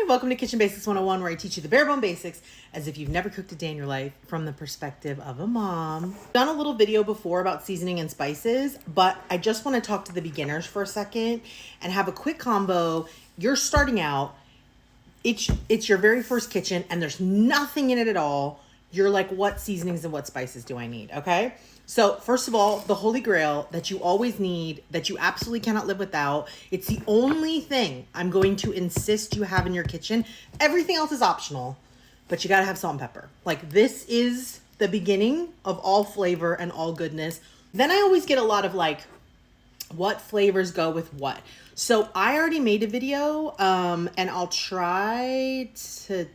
welcome to Kitchen Basics 101, where I teach you the bare bone basics as if you've never cooked a day in your life from the perspective of a mom. I've done a little video before about seasoning and spices, but I just want to talk to the beginners for a second and have a quick combo. You're starting out, it's your very first kitchen and there's nothing in it at all. You're like, what seasonings and what spices do I need? Okay. So first of all, the holy grail that you always need, that you absolutely cannot live without. It's the only thing I'm going to insist you have in your kitchen. Everything else is optional, but you got to have salt and pepper. Like, this is the beginning of all flavor and all goodness. Then I always get a lot of like, what flavors go with what? So I already made a video and I'll try to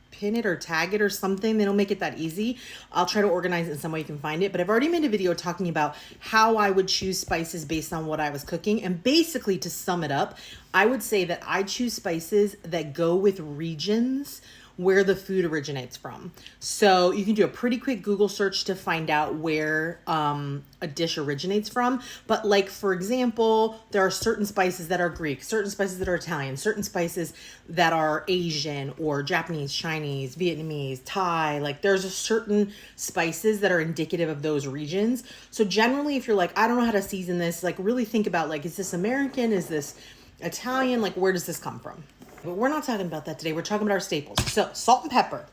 pin it or tag it or something. They don't make it that easy. I'll try to organize it in some way you can find it, but I've already made a video talking about how I would choose spices based on what I was cooking. And basically, to sum it up, I would say that I choose spices that go with regions where the food originates from. So you can do a pretty quick Google search to find out where a dish originates from. But like, for example, there are certain spices that are Greek, certain spices that are Italian, certain spices that are Asian or Japanese, Chinese, Vietnamese, Thai. Like, there's a certain spices that are indicative of those regions. So generally, if you're like, I don't know how to season this, like, really think about, like, is this American? Is this Italian? Like, where does this come from? But we're not talking about that today. We're talking about our staples. So salt and pepper.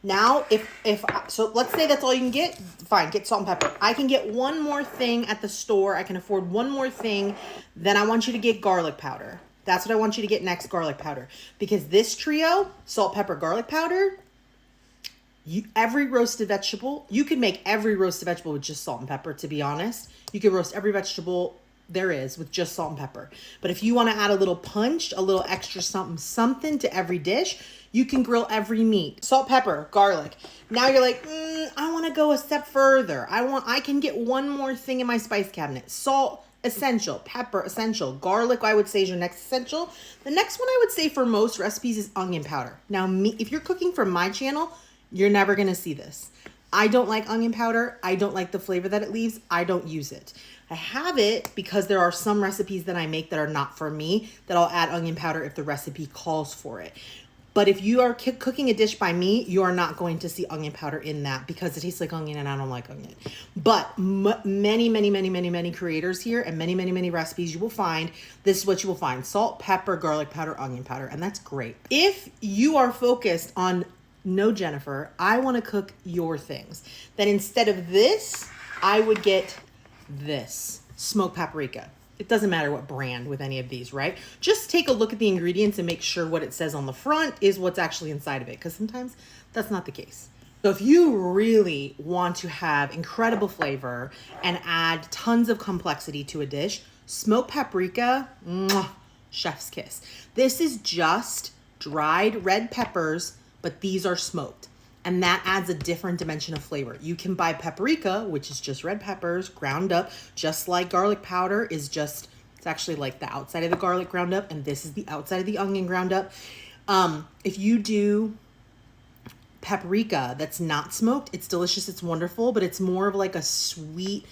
Now, so let's say that's all you can get. Fine, get salt and pepper. I can get one more thing at the store. I can afford one more thing. Then I want you to get garlic powder. That's what I want you to get next, garlic powder. Because this trio, salt, pepper, garlic powder, every roasted vegetable, you can make every roasted vegetable with just salt and pepper, to be honest. You can roast every vegetable there is with just salt and pepper. But if you want to add a little punch, a little extra something to every dish, you can grill every meat. Salt, pepper, garlic. Now you're like, I want to go a step further. I can get one more thing in my spice cabinet. Salt, essential. Pepper, essential. Garlic, I would say, is your next essential. The next one I would say for most recipes is onion powder. Now, if you're cooking for my channel, you're never going to see this. I don't like onion powder. I don't like the flavor that it leaves. I don't use it. I have it because there are some recipes that I make that are not for me that I'll add onion powder if the recipe calls for it. But if you are cooking a dish by me, you are not going to see onion powder in that because it tastes like onion and I don't like onion. But many creators here and many recipes you will find, this is what you will find: salt, pepper, garlic powder, onion powder, and that's great. If you are focused on, no, Jennifer, I want to cook your things, then instead of this, I would get this smoked paprika. It doesn't matter what brand with any of these, right? Just take a look at the ingredients and make sure what it says on the front is what's actually inside of it, because sometimes that's not the case. So if you really want to have incredible flavor and add tons of complexity to a dish, smoked paprika, chef's kiss. This is just dried red peppers, but these are smoked. And that adds a different dimension of flavor. You can buy paprika, which is just red peppers ground up, just like garlic powder is just, it's actually like the outside of the garlic ground up, and this is the outside of the onion ground up. If you do paprika that's not smoked, it's delicious, it's wonderful, but it's more of like a sweet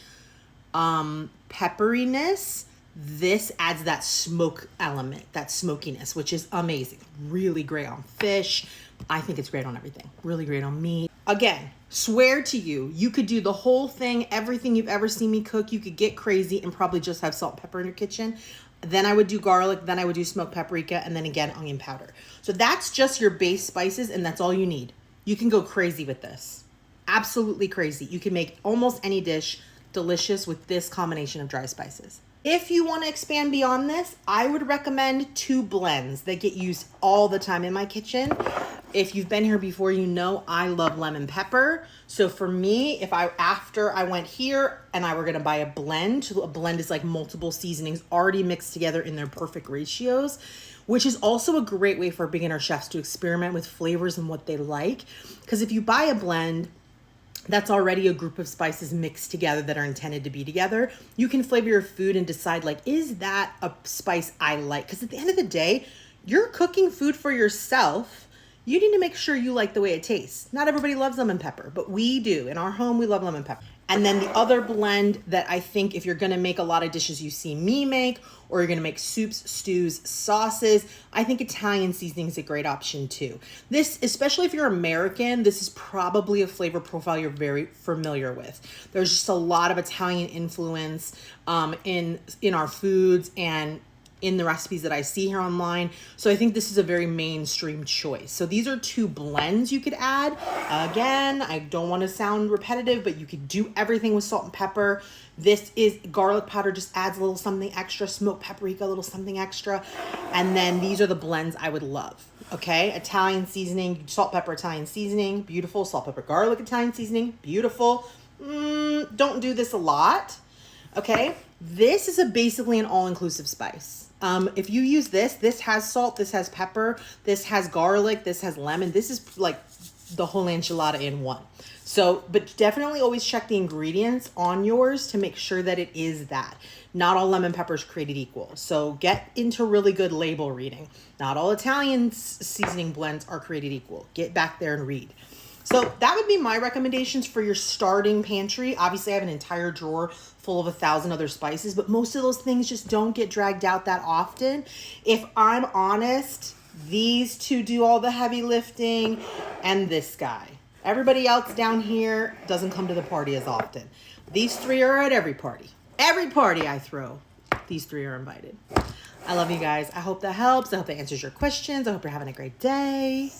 pepperiness. This adds that smoke element, that smokiness, which is amazing. Really great on fish. I think it's great on everything. Really great on meat. Again, swear to you, you could do the whole thing, everything you've ever seen me cook. You could get crazy and probably just have salt and pepper in your kitchen. Then I would do garlic, then I would do smoked paprika, and then again, onion powder. So that's just your base spices, and that's all you need. You can go crazy with this. Absolutely crazy. You can make almost any dish delicious with this combination of dry spices. If you want to expand beyond this, I would recommend 2 blends that get used all the time in my kitchen. If you've been here before, you know I love lemon pepper. So for me, after I went here and I were going to buy a blend is like multiple seasonings already mixed together in their perfect ratios, which is also a great way for beginner chefs to experiment with flavors and what they like. Because if you buy a blend that's already a group of spices mixed together that are intended to be together, you can flavor your food and decide, like, is that a spice I like? Because at the end of the day, you're cooking food for yourself. You need to make sure you like the way it tastes. Not everybody loves lemon pepper, but we do. In our home, we love lemon pepper. And then the other blend that I think if you're gonna make a lot of dishes you see me make, or you're gonna make soups, stews, sauces, I think Italian seasoning is a great option too. This, especially if you're American, this is probably a flavor profile you're very familiar with. There's just a lot of Italian influence in our foods and in the recipes that I see here online. So I think this is a very mainstream choice. So these are two blends you could add. Again, I don't want to sound repetitive, but you could do everything with salt and pepper. This is garlic powder, just adds a little something extra, smoked paprika, a little something extra. And then these are the blends I would love. Okay, Italian seasoning, salt, pepper, Italian seasoning, beautiful. Salt, pepper, garlic, Italian seasoning, beautiful. Don't do this a lot. Okay, this is basically an all-inclusive spice. If you use this has salt, this has pepper, this has garlic, this has lemon. This is like the whole enchilada in one. So, but definitely always check the ingredients on yours to make sure that it is that. Not all lemon peppers created equal. So get into really good label reading. Not all Italian seasoning blends are created equal. Get back there and read. So that would be my recommendations for your starting pantry. Obviously, I have an entire drawer full of 1,000 other spices, but most of those things just don't get dragged out that often. If I'm honest, these two do all the heavy lifting, and this guy. Everybody else down here doesn't come to the party as often. These three are at every party. Every party I throw, these three are invited. I love you guys. I hope that helps. I hope that answers your questions. I hope you're having a great day.